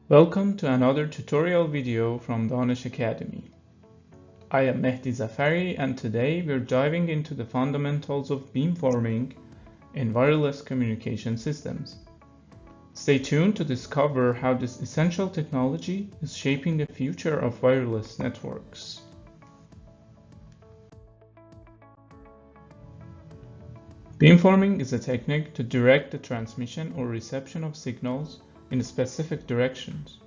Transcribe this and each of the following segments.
Welcome to another tutorial video from Danesh Academy. I am Mehdi Zafari and today we're diving into the fundamentals of beamforming in wireless communication systems. Stay tuned to discover how this essential technology is shaping the future of wireless networks. Beamforming is a technique to direct the transmission or reception of signals in specific directions.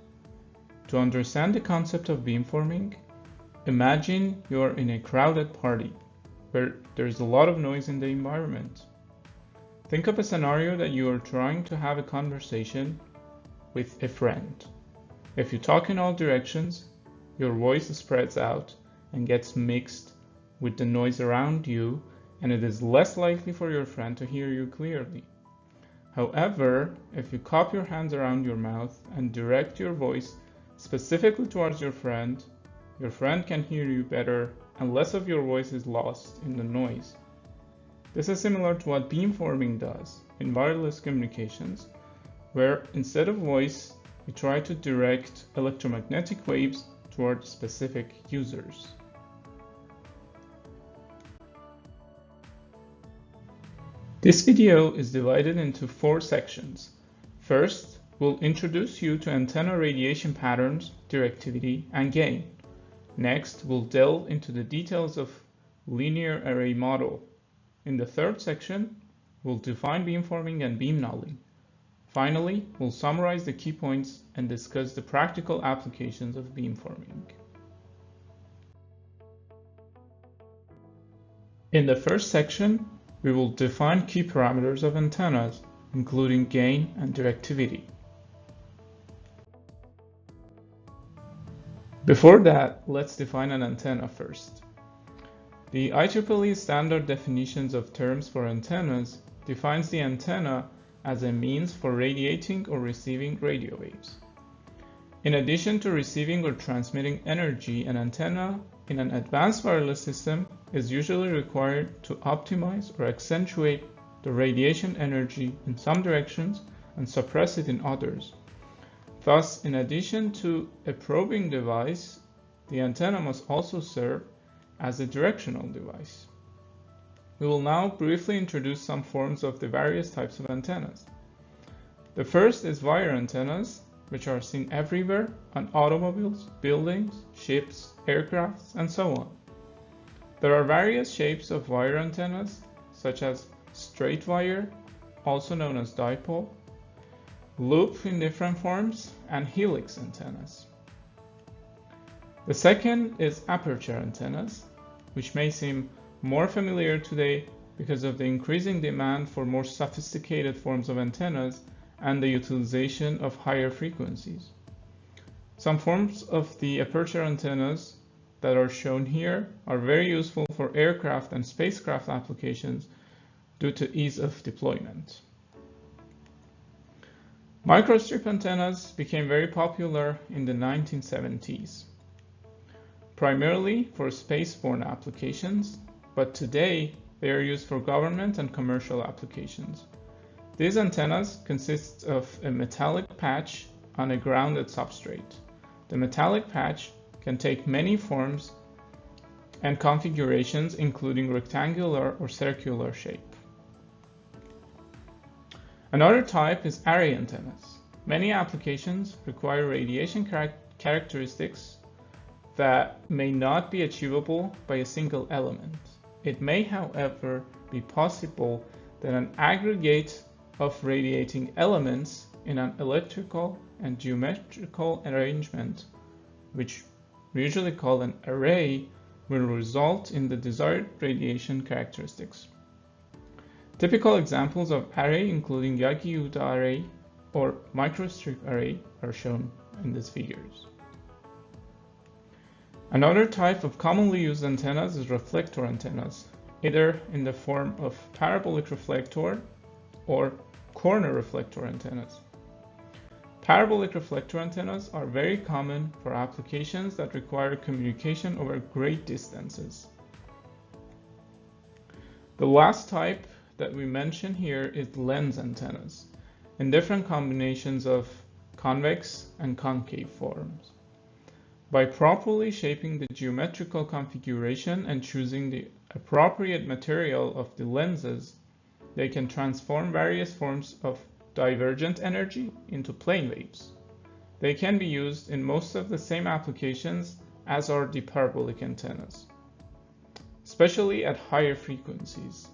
To understand the concept of beamforming, imagine you're in a crowded party where there's a lot of noise in the environment. Think of a scenario that you are trying to have a conversation with a friend. If you talk in all directions, your voice spreads out and gets mixed with the noise around you, and it is less likely for your friend to hear you clearly. However, if you cup your hands around your mouth and direct your voice specifically towards your friend can hear you better and less of your voice is lost in the noise. This is similar to what beamforming does in wireless communications, where instead of voice, we try to direct electromagnetic waves toward specific users. This video is divided into 4 sections. First, we'll introduce you to antenna radiation patterns, directivity, and gain. Next, we'll delve into the details of linear array model. In the third section, we'll define beamforming and beam nulling. Finally, we'll summarize the key points and discuss the practical applications of beamforming. In the first section, we will define key parameters of antennas, including gain and directivity. Before that, let's define an antenna first. The IEEE standard definitions of terms for antennas defines the antenna as a means for radiating or receiving radio waves. In addition to receiving or transmitting energy, an antenna in an advanced wireless system is usually required to optimize or accentuate the radiation energy in some directions and suppress it in others. Thus, in addition to a probing device, the antenna must also serve as a directional device. We will now briefly introduce some forms of the various types of antennas. The first is wire antennas, which are seen everywhere on automobiles, buildings, ships, aircrafts, and so on. There are various shapes of wire antennas, such as straight wire, also known as dipole, loop in different forms, and helix antennas. The second is aperture antennas, which may seem more familiar today because of the increasing demand for more sophisticated forms of antennas and the utilization of higher frequencies. Some forms of the aperture antennas that are shown here are very useful for aircraft and spacecraft applications due to ease of deployment. Microstrip antennas became very popular in the 1970s, primarily for spaceborne applications, but today they are used for government and commercial applications. These antennas consist of a metallic patch on a grounded substrate. The metallic patch can take many forms and configurations, including rectangular or circular shape. Another type is array antennas. Many applications require radiation characteristics that may not be achievable by a single element. It may, however, be possible that an aggregate of radiating elements in an electrical and geometrical arrangement, which we usually call an array, will result in the desired radiation characteristics. Typical examples of array including Yagi-Uda array or microstrip array are shown in these figures. Another type of commonly used antennas is reflector antennas, either in the form of parabolic reflector or corner reflector antennas. Parabolic reflector antennas are very common for applications that require communication over great distances. The last type that we mention here is lens antennas. In different combinations of convex and concave forms. By properly shaping the geometrical configuration and choosing the appropriate material of the lenses, they can transform various forms of divergent energy into plane waves. They can be used in most of the same applications as are the parabolic antennas, especially at higher frequencies.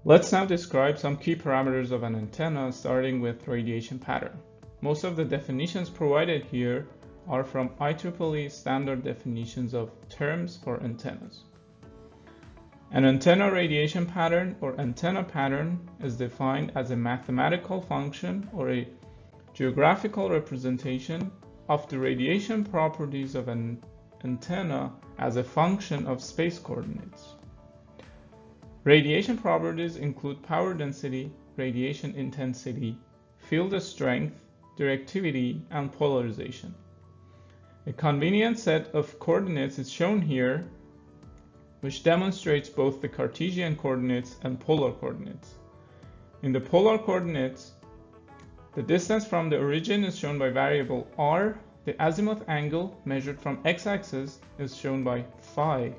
Let's now describe some key parameters of an antenna, starting with radiation pattern. Most of the definitions provided here are from IEEE standard definitions of terms for antennas. An antenna radiation pattern or antenna pattern is defined as a mathematical function or a geographical representation of the radiation properties of an antenna as a function of space coordinates. Radiation properties include power density, radiation intensity, field strength, directivity, and polarization. A convenient set of coordinates is shown here, which demonstrates both the Cartesian coordinates and polar coordinates. In the polar coordinates, the distance from the origin is shown by variable r, the azimuth angle measured from x-axis is shown by phi,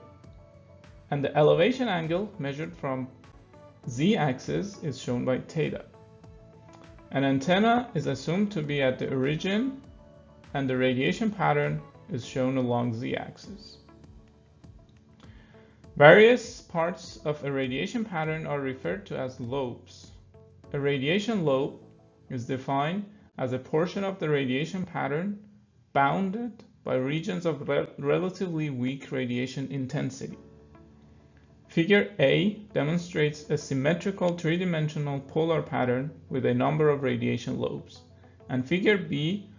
and the elevation angle measured from z-axis is shown by theta. An antenna is assumed to be at the origin, and the radiation pattern is shown along z-axis. Various parts of a radiation pattern are referred to as lobes. A radiation lobe is defined as a portion of the radiation pattern bounded by regions of relatively weak radiation intensity. Figure A demonstrates a symmetrical three-dimensional polar pattern with a number of radiation lobes, and Figure B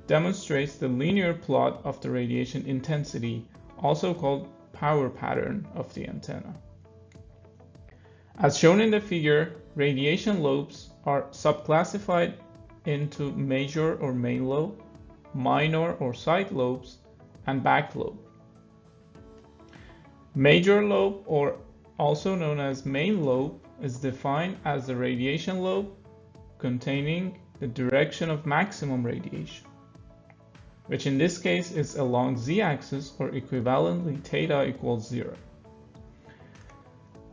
demonstrates the linear plot of the radiation intensity, also called power pattern of the antenna. As shown in the figure, radiation lobes are subclassified into major or main lobe, minor or side lobes, and back lobe. Major lobe, or also known as main lobe, is defined as the radiation lobe containing the direction of maximum radiation, which in this case is along z-axis, or equivalently theta equals 0.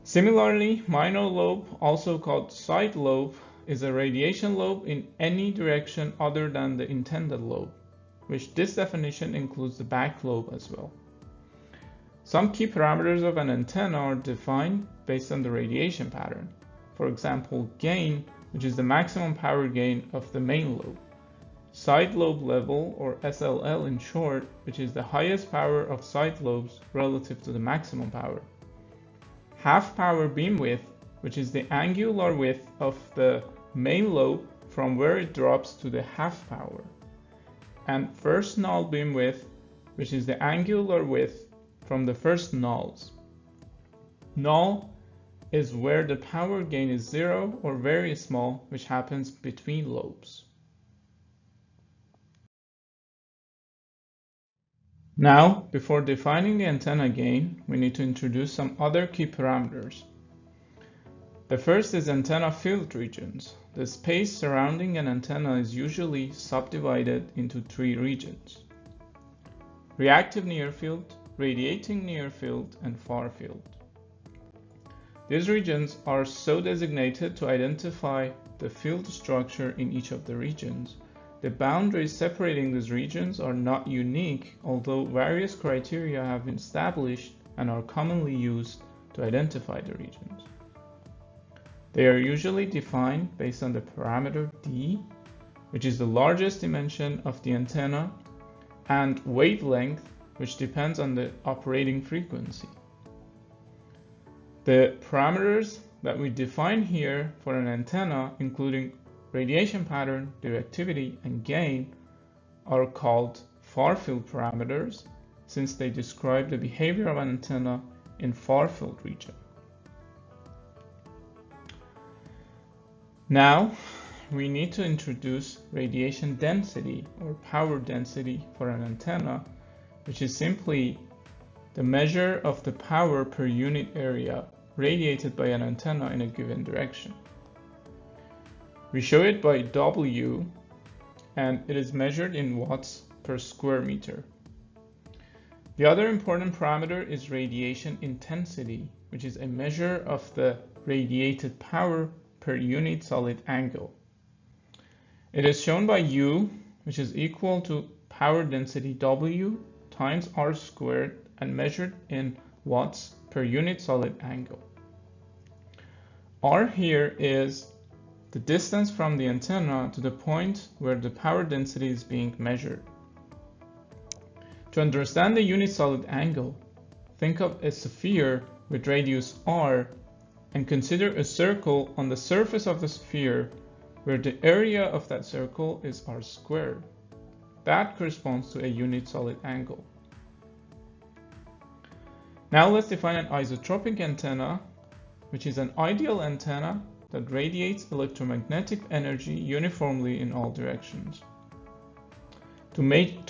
Similarly, minor lobe, also called side lobe, is a radiation lobe in any direction other than the intended lobe, which this definition includes the back lobe as well. Some key parameters of an antenna are defined based on the radiation pattern. For example, gain, which is the maximum power gain of the main lobe. Side lobe level, or SLL in short, which is the highest power of side lobes relative to the maximum power. Half power beam width, which is the angular width of the main lobe from where it drops to the half power. And first null beam width, which is the angular width from the first nulls. Null is where the power gain is 0 or very small, which happens between lobes. Now, before defining the antenna gain, we need to introduce some other key parameters. The first is antenna field regions. The space surrounding an antenna is usually subdivided into 3 regions: reactive near field, radiating near field, and far field. These regions are so designated to identify the field structure in each of the regions. The boundaries separating these regions are not unique, although various criteria have been established and are commonly used to identify the regions. They are usually defined based on the parameter d, which is the largest dimension of the antenna, and wavelength, which depends on the operating frequency. The parameters that we define here for an antenna, including radiation pattern, directivity, and gain, are called far-field parameters, since they describe the behavior of an antenna in far-field region. Now, we need to introduce radiation density or power density for an antenna, which is simply the measure of the power per unit area radiated by an antenna in a given direction. We show it by W, and it is measured in watts per square meter. The other important parameter is radiation intensity, which is a measure of the radiated power per unit solid angle. It is shown by U, which is equal to power density W times R squared and measured in watts per unit solid angle. R here is the distance from the antenna to the point where the power density is being measured. To understand the unit solid angle, think of a sphere with radius r and consider a circle on the surface of the sphere where the area of that circle is r squared. That corresponds to a unit solid angle. Now let's define an isotropic antenna, which is an ideal antenna that radiates electromagnetic energy uniformly in all directions. To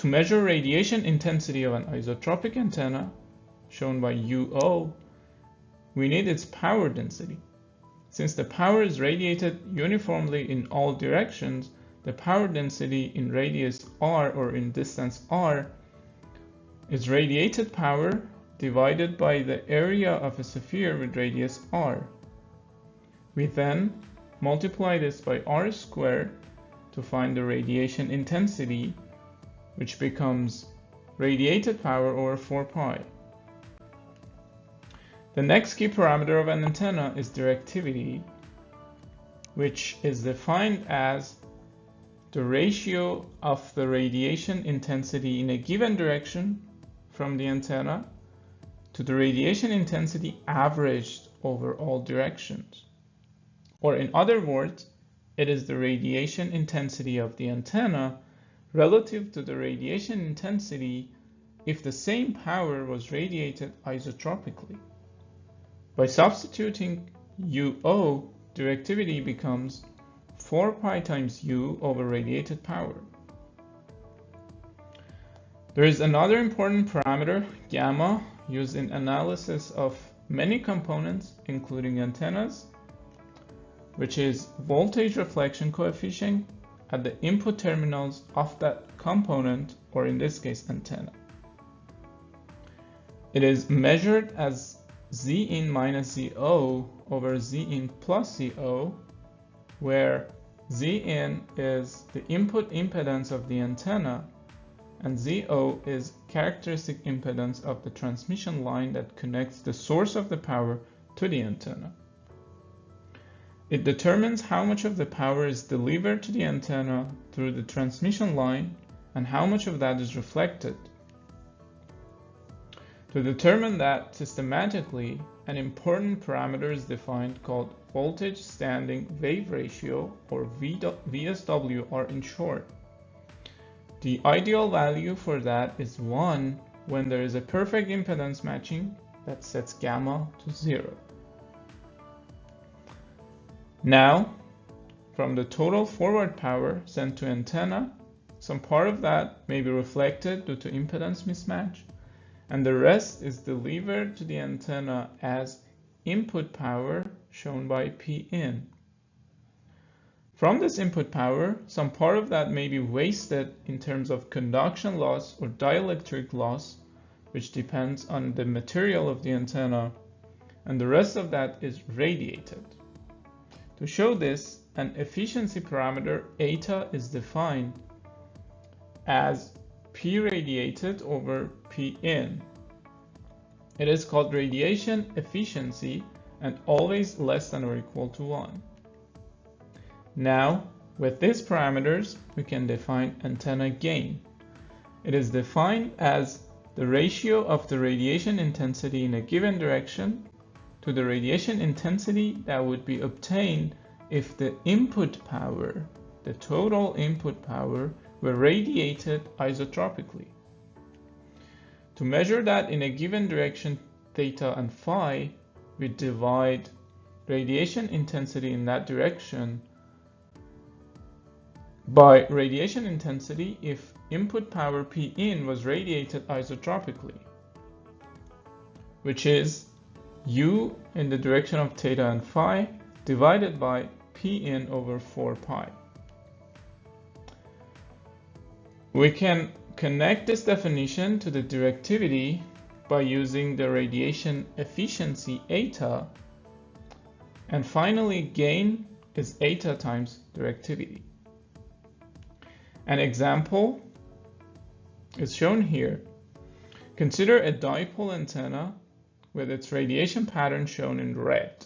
measure radiation intensity of an isotropic antenna, shown by UO, we need its power density. Since the power is radiated uniformly in all directions, the power density in radius r or in distance r is radiated power divided by the area of a sphere with radius r. We then multiply this by r squared to find the radiation intensity, which becomes radiated power over 4 pi. The next key parameter of an antenna is directivity, which is defined as the ratio of the radiation intensity in a given direction from the antenna to the radiation intensity averaged over all directions. Or in other words, it is the radiation intensity of the antenna relative to the radiation intensity if the same power was radiated isotropically. By substituting UO, directivity becomes 4 pi times U over radiated power. There is another important parameter, gamma, used in analysis of many components, including antennas, which is voltage reflection coefficient at the input terminals of that component, or in this case, antenna. It is measured as Z in minus ZO over Z in plus ZO, where Z in is the input impedance of the antenna and ZO is characteristic impedance of the transmission line that connects the source of the power to the antenna. It determines how much of the power is delivered to the antenna through the transmission line and how much of that is reflected. To determine that systematically, an important parameter is defined called voltage standing wave ratio, or VSWR in short. The ideal value for that is 1 when there is a perfect impedance matching that sets gamma to 0. Now, from the total forward power sent to antenna, some part of that may be reflected due to impedance mismatch, and the rest is delivered to the antenna as input power, shown by Pin. From this input power, some part of that may be wasted in terms of conduction loss or dielectric loss, which depends on the material of the antenna, and the rest of that is radiated. To show this, an efficiency parameter eta is defined as P radiated over P in. It is called radiation efficiency and always less than or equal to 1. Now, with these parameters, we can define antenna gain. It is defined as the ratio of the radiation intensity in a given direction to the radiation intensity that would be obtained if the input power, the total input power, were radiated isotropically. To measure that in a given direction, theta and phi, we divide radiation intensity in that direction by radiation intensity if input power P in was radiated isotropically, which is U in the direction of theta and phi divided by Pin over 4 pi. We can connect this definition to the directivity by using the radiation efficiency eta, and finally gain is eta times directivity. An example is shown here. Consider a dipole antenna with its radiation pattern shown in red.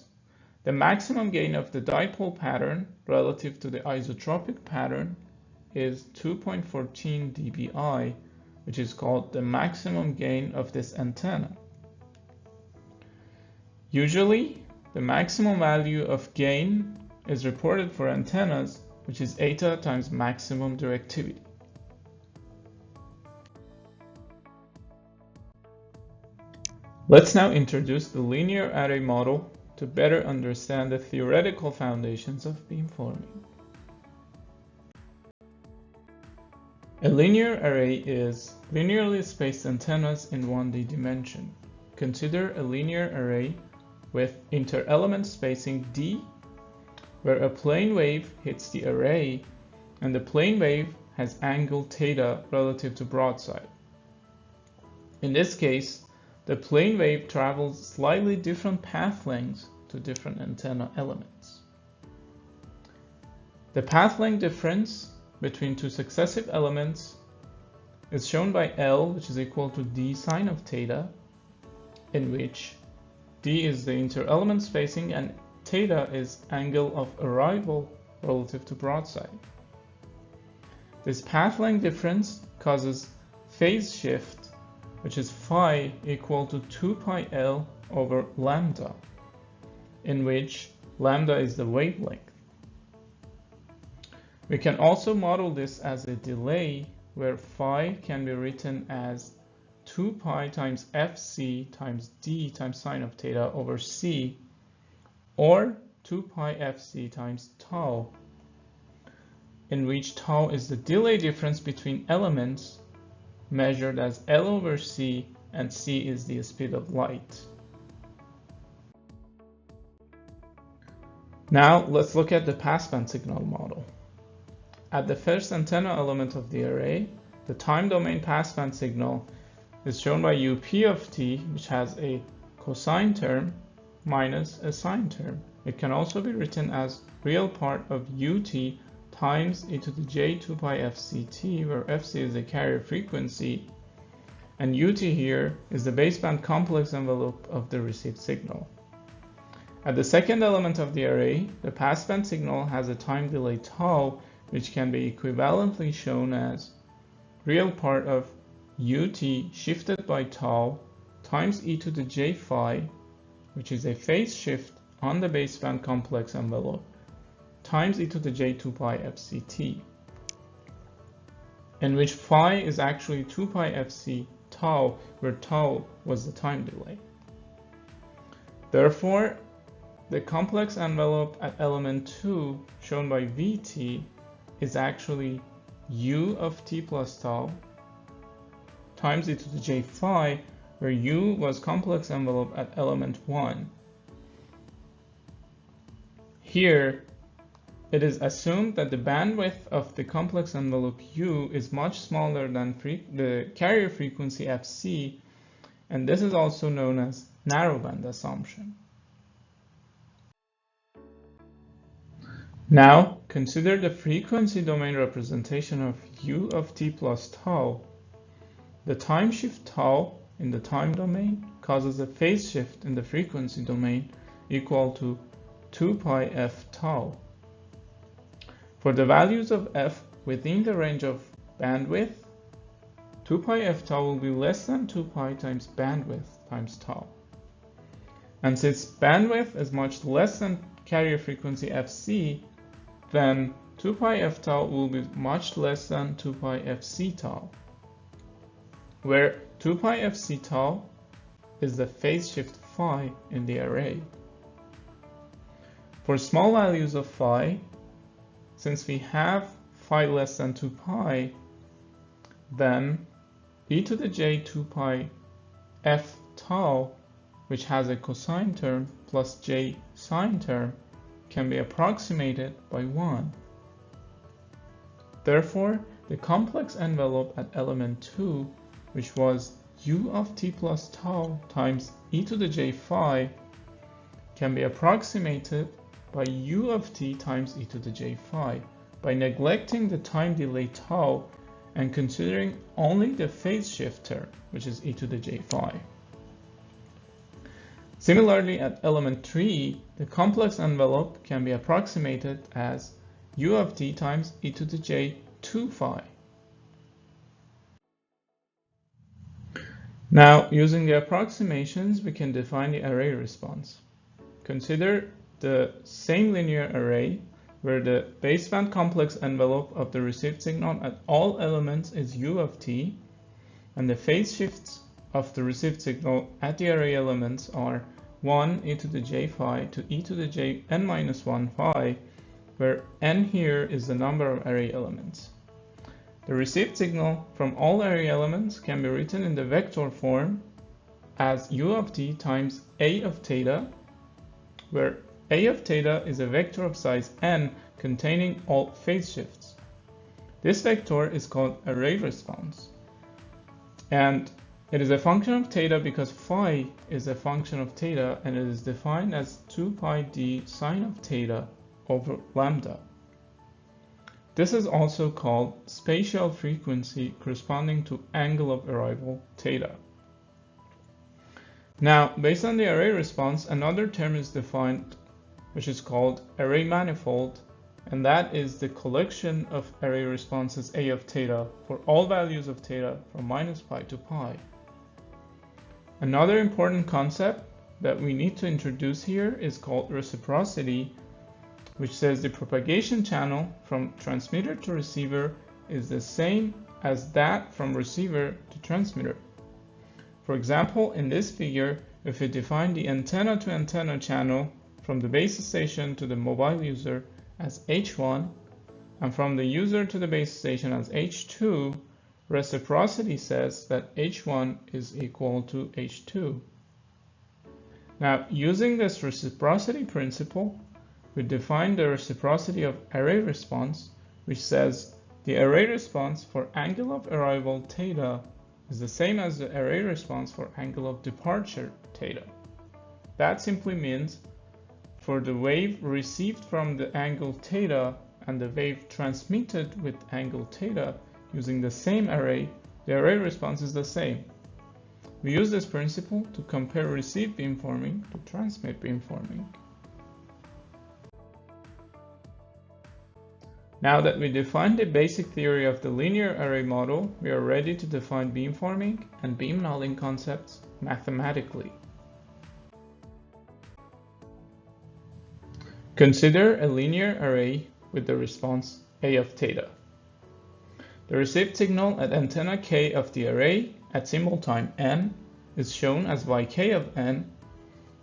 The maximum gain of the dipole pattern relative to the isotropic pattern is 2.14 dBi, which is called the maximum gain of this antenna. Usually, the maximum value of gain is reported for antennas, which is eta times maximum directivity. Let's now introduce the linear array model to better understand the theoretical foundations of beamforming. A linear array is linearly spaced antennas in 1D dimension. Consider a linear array with inter-element spacing d, where a plane wave hits the array and the plane wave has angle theta relative to broadside. In this case, the plane wave travels slightly different path lengths to different antenna elements. The path length difference between two successive elements is shown by L, which is equal to d sine of theta, in which d is the inter-element spacing and theta is angle of arrival relative to broadside. This path length difference causes phase shift, which is phi equal to 2 pi L over lambda, in which lambda is the wavelength. We can also model this as a delay, where phi can be written as 2 pi times fc times d times sine of theta over c, or 2 pi fc times tau, in which tau is the delay difference between elements measured as L over c, and c is the speed of light. Now let's look at the passband signal model. At the first antenna element of the array, the time domain passband signal is shown by up of t, which has a cosine term minus a sine term. It can also be written as real part of ut times e to the j 2 pi fct, where fc is the carrier frequency, and ut here is the baseband complex envelope of the received signal. At the second element of the array, the passband signal has a time delay tau, which can be equivalently shown as real part of ut shifted by tau times e to the j phi, which is a phase shift on the baseband complex envelope, times e to the j 2 pi fct, in which phi is actually 2 pi fc tau, where tau was the time delay. Therefore, the complex envelope at element 2, shown by Vt, is actually u of t plus tau times e to the j phi, where u was complex envelope at element 1. Here, it is assumed that the bandwidth of the complex envelope u is much smaller than the carrier frequency fc, and this is also known as narrowband assumption. Now, consider the frequency domain representation of u of t plus tau. The time shift tau in the time domain causes a phase shift in the frequency domain equal to 2 pi f tau. For the values of f within the range of bandwidth, 2 pi f tau will be less than 2 pi times bandwidth times tau. And since bandwidth is much less than carrier frequency fc, then 2 pi f tau will be much less than 2 pi fc tau, where 2 pi fc tau is the phase shift phi in the array. For small values of phi, since we have phi less than 2 pi, then e to the j 2 pi f tau, which has a cosine term plus j sine term, can be approximated by 1. Therefore, the complex envelope at element 2, which was u of t plus tau times e to the j phi, can be approximated by u of t times e to the j phi by neglecting the time delay tau and considering only the phase shift term, which is e to the j phi. Similarly, at element 3, the complex envelope can be approximated as u of t times e to the j 2 phi. Now, using the approximations, we can define the array response. Consider the same linear array where the baseband complex envelope of the received signal at all elements is u of t, and the phase shifts of the received signal at the array elements are 1 e to the j phi to e to the j n minus 1 phi, where n here is the number of array elements. The received signal from all array elements can be written in the vector form as u of t times a of theta, where a of theta is a vector of size n containing all phase shifts. This vector is called array response, and it is a function of theta because phi is a function of theta, and it is defined as 2 pi d sine of theta over lambda. This is also called spatial frequency corresponding to angle of arrival theta. Now, based on the array response, another term is defined which is called array manifold, and that is the collection of array responses a of theta for all values of theta from minus pi to pi. Another important concept that we need to introduce here is called reciprocity, which says the propagation channel from transmitter to receiver is the same as that from receiver to transmitter. For example, in this figure, if we define the antenna to antenna channel from the base station to the mobile user as H1 and from the user to the base station as H2, reciprocity says that H1 is equal to H2. Now, using this reciprocity principle, we define the reciprocity of array response, which says the array response for angle of arrival theta is the same as the array response for angle of departure theta. That simply means for the wave received from the angle theta and the wave transmitted with angle theta using the same array, the array response is the same. We use this principle to compare receive beamforming to transmit beamforming. Now that we defined the basic theory of the linear array model, we are ready to define beamforming and beam nulling concepts mathematically. Consider a linear array with the response a of theta. The received signal at antenna k of the array at symbol time n is shown as yk of n,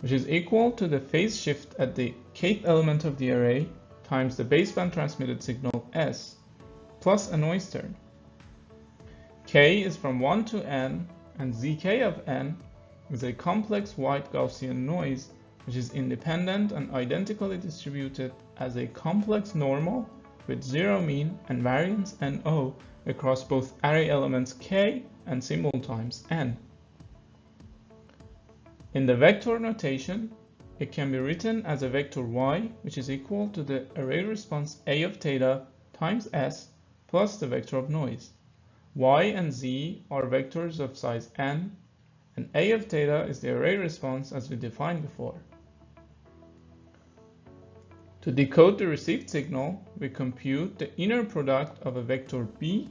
which is equal to the phase shift at the kth element of the array times the baseband transmitted signal s plus a noise term. K is from 1 to n, and zk of n is a complex white Gaussian noise which is independent and identically distributed as a complex normal with zero mean and variance NO across both array elements k and symbol times n. In the vector notation, it can be written as a vector y, which is equal to the array response a of theta times s plus the vector of noise. Y and z are vectors of size n, and a of theta is the array response as we defined before. To decode the received signal, we compute the inner product of a vector b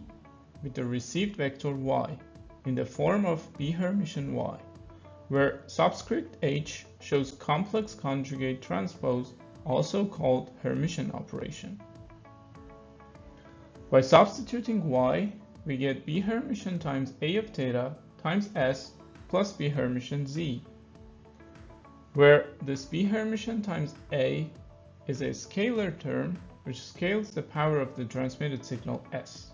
with the received vector y in the form of b Hermitian y, where subscript h shows complex conjugate transpose, also called Hermitian operation. By substituting y, we get b Hermitian times a of theta times s plus b Hermitian z, where this b Hermitian times a is a scalar term which scales the power of the transmitted signal s.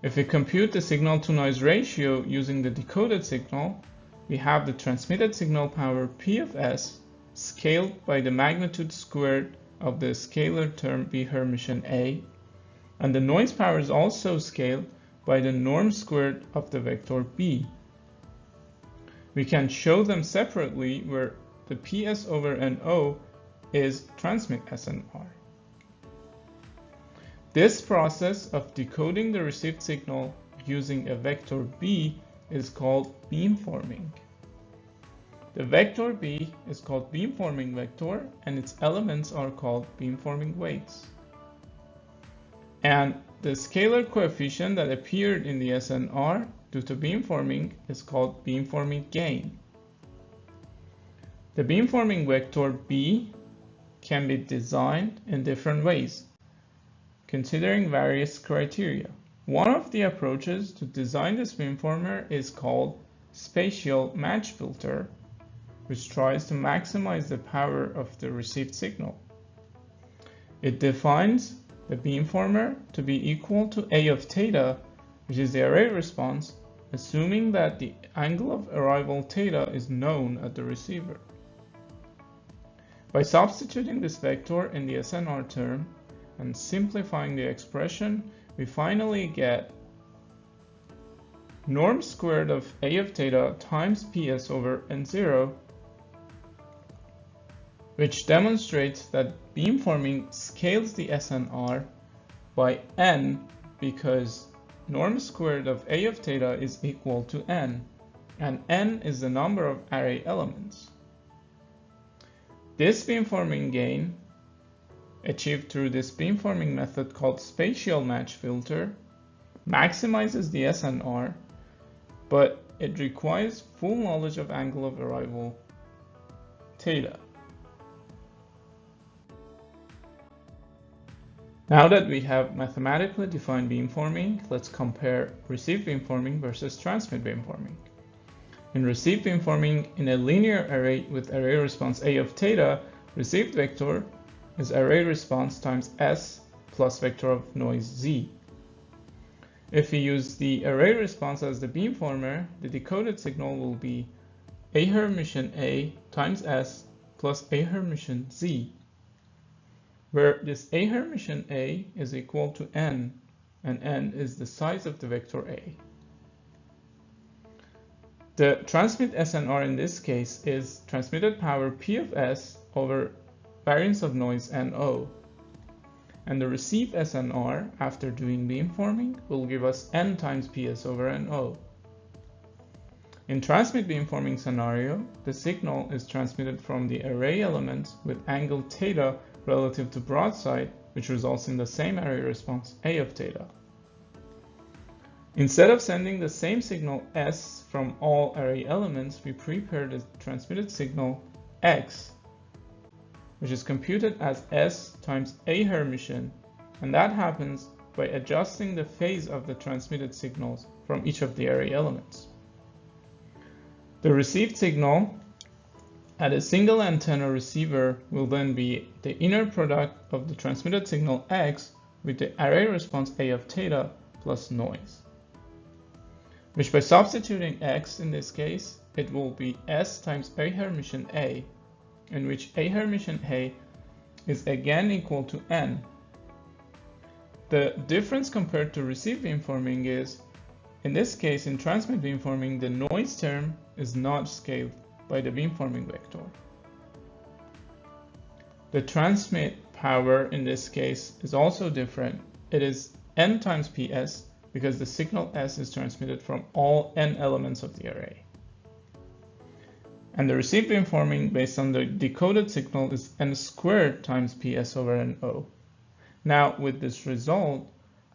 If we compute the signal-to-noise ratio using the decoded signal, we have the transmitted signal power p of s scaled by the magnitude squared of the scalar term B Hermitian A, and the noise power is also scaled by the norm squared of the vector B. We can show them separately where the PS over NO is transmit SNR. This process of decoding the received signal using a vector B is called beamforming. The vector B is called beamforming vector, and its elements are called beamforming weights. And the scalar coefficient that appeared in the SNR due to beamforming is called beamforming gain. The beamforming vector B can be designed in different ways, considering various criteria. One of the approaches to design this beamformer is called spatial match filter, which tries to maximize the power of the received signal. It defines the beamformer to be equal to A of theta, which is the array response, assuming that the angle of arrival theta is known at the receiver. By substituting this vector in the SNR term and simplifying the expression, we finally get norm squared of A of theta times PS over N0, which demonstrates that beamforming scales the SNR by n because norm squared of A of theta is equal to n, and n is the number of array elements. This beamforming gain, achieved through this beamforming method called spatial match filter, maximizes the SNR, but it requires full knowledge of angle of arrival theta. Now that we have mathematically defined beamforming, let's compare receive beamforming versus transmit beamforming. In receive beamforming, in a linear array with array response A of theta, received vector is array response times S plus vector of noise Z. If we use the array response as the beamformer, the decoded signal will be A Hermitian A times S plus A Hermitian Z, where this A Hermitian A is equal to n, and n is the size of the vector A. The transmit SNR in this case is transmitted power P of S over variance of noise NO, and the receive SNR after doing beamforming will give us n times PS over NO. In transmit beamforming scenario, the signal is transmitted from the array elements with angle theta relative to broadside, which results in the same array response A of theta. Instead of sending the same signal S from all array elements, we prepare the transmitted signal X, which is computed as S times A Hermitian, and that happens by adjusting the phase of the transmitted signals from each of the array elements. The received signal at a single antenna receiver will then be the inner product of the transmitted signal X with the array response A of theta plus noise, which by substituting X in this case, it will be S times A Hermitian A, in which A Hermitian A is again equal to n. The difference compared to receive beamforming is, in this case in transmit beamforming, the noise term is not scaled by the beamforming vector. The transmit power in this case is also different. It is n times PS because the signal S is transmitted from all n elements of the array. And the receive beamforming based on the decoded signal is n squared times PS over NO. Now with this result,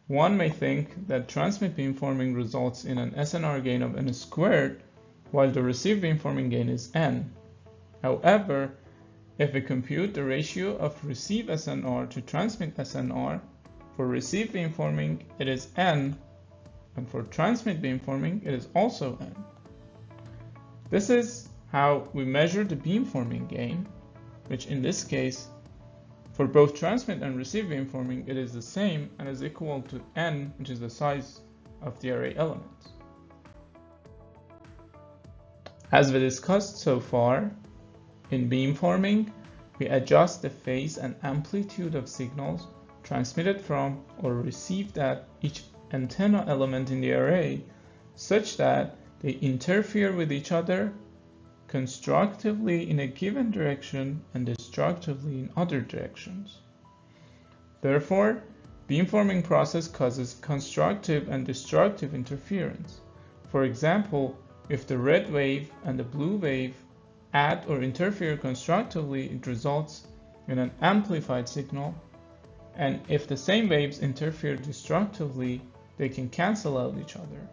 one may think that transmit beamforming results in an SNR gain of n squared, while the receive beamforming gain is n. However, if we compute the ratio of receive SNR to transmit SNR, for receive beamforming it is n, and for transmit beamforming it is also n. This is how we measure the beamforming gain, which in this case, for both transmit and receive beamforming, it is the same and is equal to n, which is the size of the array elements. As we discussed so far, In beamforming, we adjust the phase and amplitude of signals transmitted from or received at each antenna element in the array such that they interfere with each other constructively in a given direction and destructively in other directions. Therefore, beamforming process causes constructive and destructive interference. For example, if the red wave and the blue wave add or interfere constructively, it results in an amplified signal, and if the same waves interfere destructively, they can cancel out each other.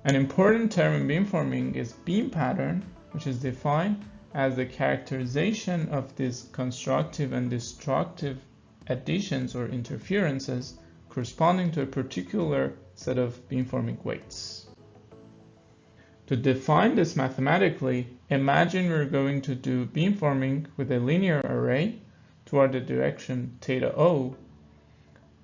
An important term in beamforming is beam pattern, which is defined as the characterization of these constructive and destructive additions or interferences corresponding to a particular set of beamforming weights. To define this mathematically, imagine we're going to do beamforming with a linear array toward the direction theta O.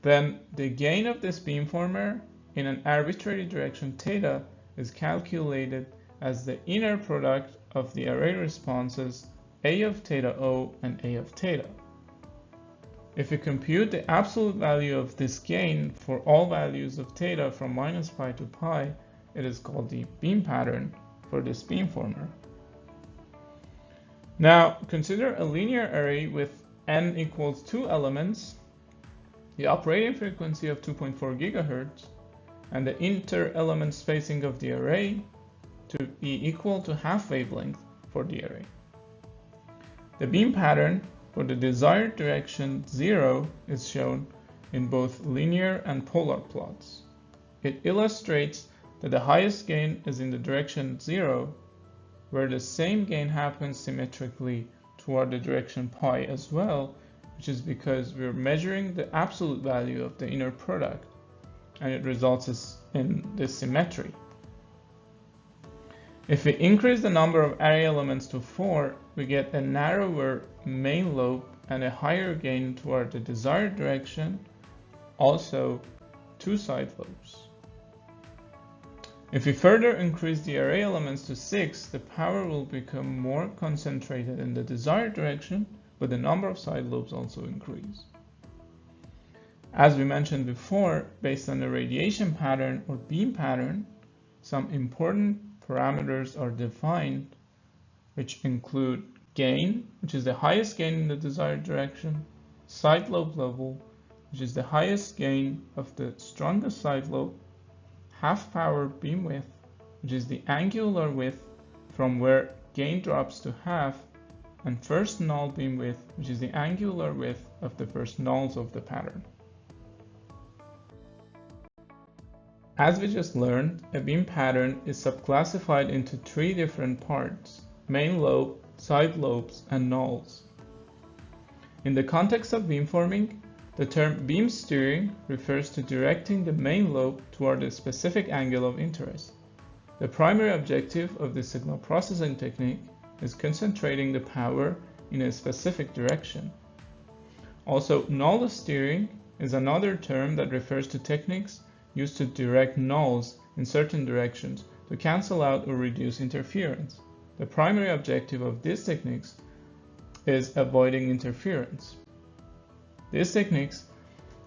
Then the gain of this beamformer in an arbitrary direction theta is calculated as the inner product of the array responses A of theta O and A of theta. If we compute the absolute value of this gain for all values of theta from minus pi to pi, it is called the beam pattern for this beamformer. Now consider a linear array with n equals 2 elements, the operating frequency of 2.4 GHz, and the inter-element spacing of the array to be equal to half wavelength for the array. The beam pattern for the desired direction 0 is shown in both linear and polar plots. It illustrates that the highest gain is in the direction 0, where the same gain happens symmetrically toward the direction pi as well, which is because we're measuring the absolute value of the inner product, and it results in this symmetry. If we increase the number of array elements to 4, we get a narrower main lobe and a higher gain toward the desired direction, also 2 side lobes. If we further increase the array elements to 6, the power will become more concentrated in the desired direction, but the number of side lobes also increase. As we mentioned before, based on the radiation pattern or beam pattern, some important parameters are defined, which include gain, which is the highest gain in the desired direction, side lobe level, which is the highest gain of the strongest side lobe, half power beam width, which is the angular width from where gain drops to half, and first null beam width, which is the angular width of the first nulls of the pattern. As we just learned, a beam pattern is subclassified into 3 different parts: main lobe, side lobes, and nulls. In the context of beamforming, the term beam steering refers to directing the main lobe toward a specific angle of interest. The primary objective of this signal processing technique is concentrating the power in a specific direction. Also, null steering is another term that refers to techniques used to direct nulls in certain directions to cancel out or reduce interference. The primary objective of these techniques is avoiding interference. These techniques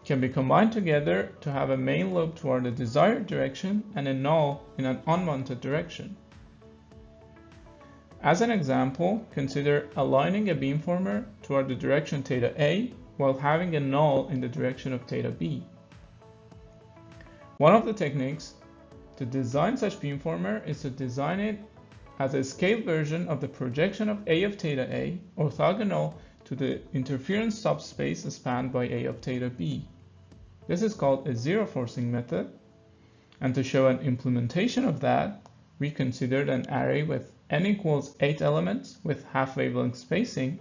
can be combined together to have a main lobe toward the desired direction and a null in an unwanted direction. As an example, consider aligning a beamformer toward the direction theta A while having a null in the direction of theta B. One of the techniques to design such beamformer is to design it as a scaled version of the projection of A of theta A, orthogonal to the interference subspace spanned by A of theta B. This is called a zero forcing method, and to show an implementation of that, we considered an array with n equals 8 elements with half wavelength spacing,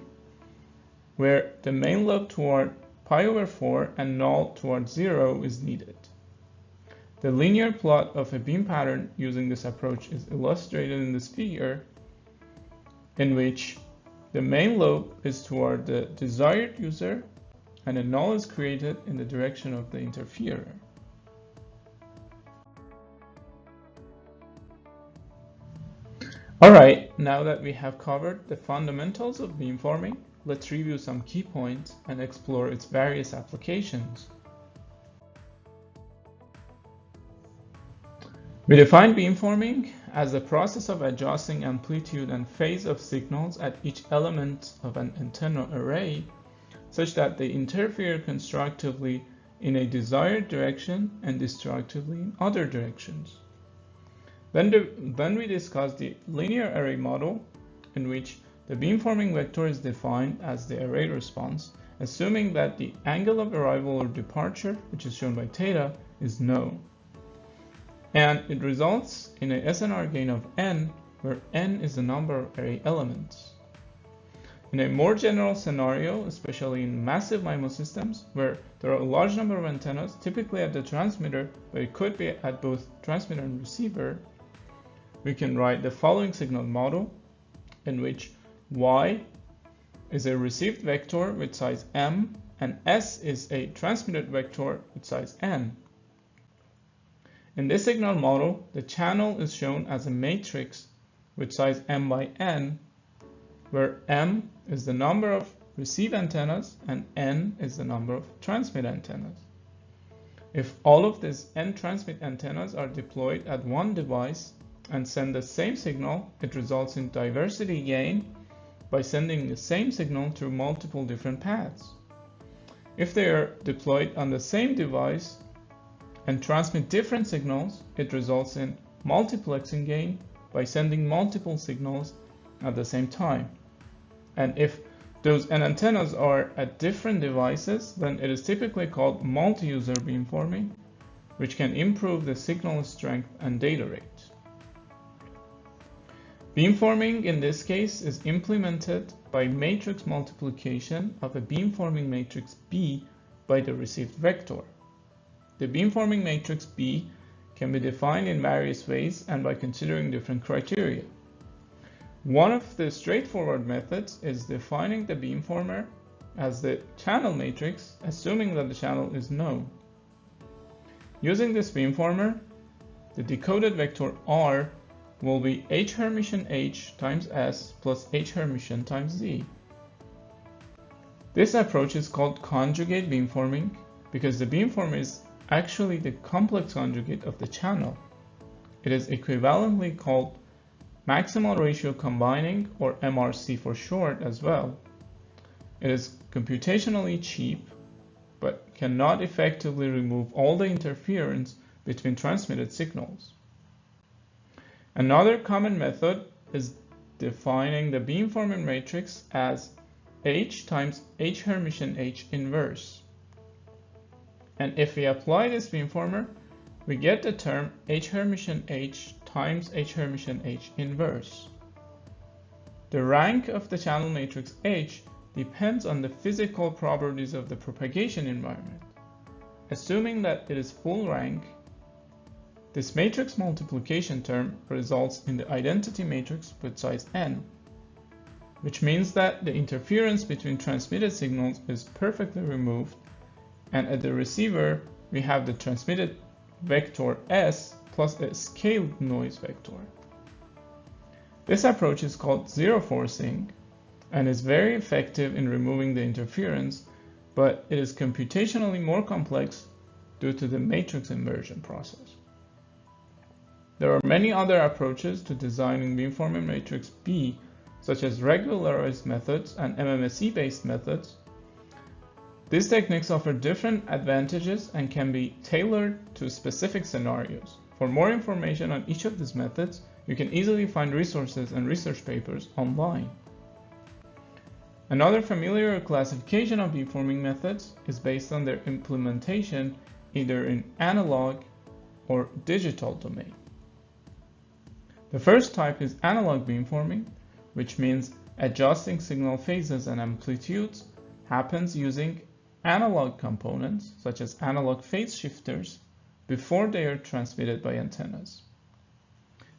where the main lobe toward pi over 4 and null toward 0 is needed. The linear plot of a beam pattern using this approach is illustrated in this figure, in which the main lobe is toward the desired user and a null is created in the direction of the interferer. Alright, now that we have covered the fundamentals of beamforming, let's review some key points and explore its various applications. We define beamforming as the process of adjusting amplitude and phase of signals at each element of an antenna array such that they interfere constructively in a desired direction and destructively in other directions. Then we discuss the linear array model, in which the beamforming vector is defined as the array response, assuming that the angle of arrival or departure, which is shown by theta, is known. And it results in a SNR gain of n, where n is the number of array elements. In a more general scenario, especially in massive MIMO systems, where there are a large number of antennas, typically at the transmitter, but it could be at both transmitter and receiver, we can write the following signal model, in which y is a received vector with size m, and s is a transmitted vector with size n. In this signal model, the channel is shown as a matrix with size m by n, where m is the number of receive antennas and n is the number of transmit antennas. If all of these n transmit antennas are deployed at one device and send the same signal, it results in diversity gain by sending the same signal through multiple different paths. If they are deployed on the same device and transmit different signals, it results in multiplexing gain by sending multiple signals at the same time. And if those antennas are at different devices, then it is typically called multi-user beamforming, which can improve the signal strength and data rate. Beamforming in this case is implemented by matrix multiplication of a beamforming matrix B by the received vector. The beamforming matrix B can be defined in various ways and by considering different criteria. One of the straightforward methods is defining the beamformer as the channel matrix, assuming that the channel is known. Using this beamformer, the decoded vector R will be H Hermitian H times S plus H Hermitian times Z. This approach is called conjugate beamforming because the beamformer is actually the complex conjugate of the channel. It is equivalently called maximal ratio combining, or MRC for short, as well. It is computationally cheap, but cannot effectively remove all the interference between transmitted signals. Another common method is defining the beamforming matrix as H times H Hermitian H inverse. And if we apply this beamformer, we get the term H Hermitian H times H Hermitian H inverse. The rank of the channel matrix H depends on the physical properties of the propagation environment. Assuming that it is full rank, this matrix multiplication term results in the identity matrix with size n, which means that the interference between transmitted signals is perfectly removed, and at the receiver we have the transmitted vector S plus a scaled noise vector. This approach is called zero forcing and is very effective in removing the interference, but it is computationally more complex due to the matrix inversion process. There are many other approaches to designing beamforming matrix B, such as regularized methods and MMSE-based methods. These techniques offer different advantages and can be tailored to specific scenarios. For more information on each of these methods, you can easily find resources and research papers online. Another familiar classification of beamforming methods is based on their implementation either in analog or digital domain. The first type is analog beamforming, which means adjusting signal phases and amplitudes happens using analog components, such as analog phase shifters, before they are transmitted by antennas.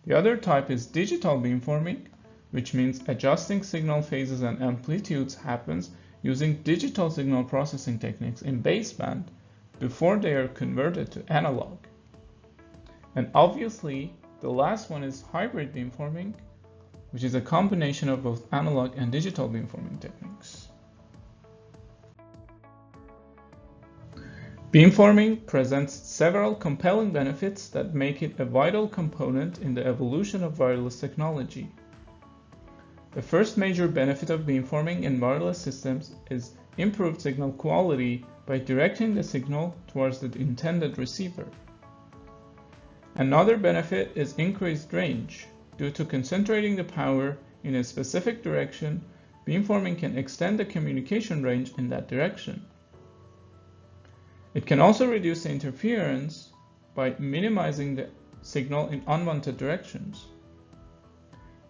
The other type is digital beamforming, which means adjusting signal phases and amplitudes happens using digital signal processing techniques in baseband before they are converted to analog. And obviously, the last one is hybrid beamforming, which is a combination of both analog and digital beamforming techniques. Beamforming presents several compelling benefits that make it a vital component in the evolution of wireless technology. The first major benefit of beamforming in wireless systems is improved signal quality by directing the signal towards the intended receiver. Another benefit is increased range. Due to concentrating the power in a specific direction, beamforming can extend the communication range in that direction. It can also reduce the interference by minimizing the signal in unwanted directions.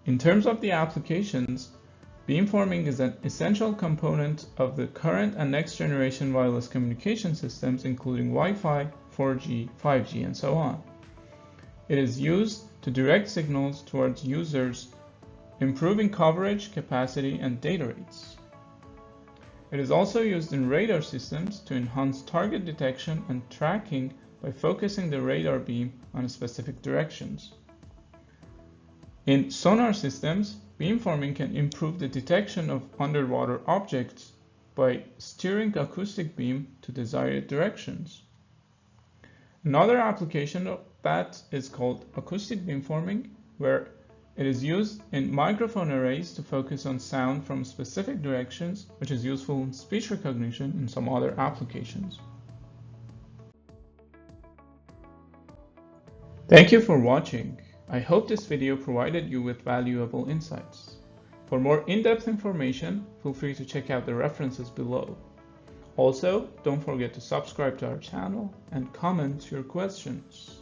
In terms of the applications, beamforming is an essential component of the current and next generation wireless communication systems, including Wi-Fi, 4G, 5G, and so on. It is used to direct signals towards users, improving coverage, capacity, and data rates. It is also used in radar systems to enhance target detection and tracking by focusing the radar beam on specific directions. In sonar systems, beamforming can improve the detection of underwater objects by steering acoustic beam to desired directions. Another application of that is called acoustic beamforming, where it is used in microphone arrays to focus on sound from specific directions, which is useful in speech recognition and some other applications. Thank you for watching. I hope this video provided you with valuable insights. For more in-depth information, feel free to check out the references below. Also, don't forget to subscribe to our channel and comment your questions.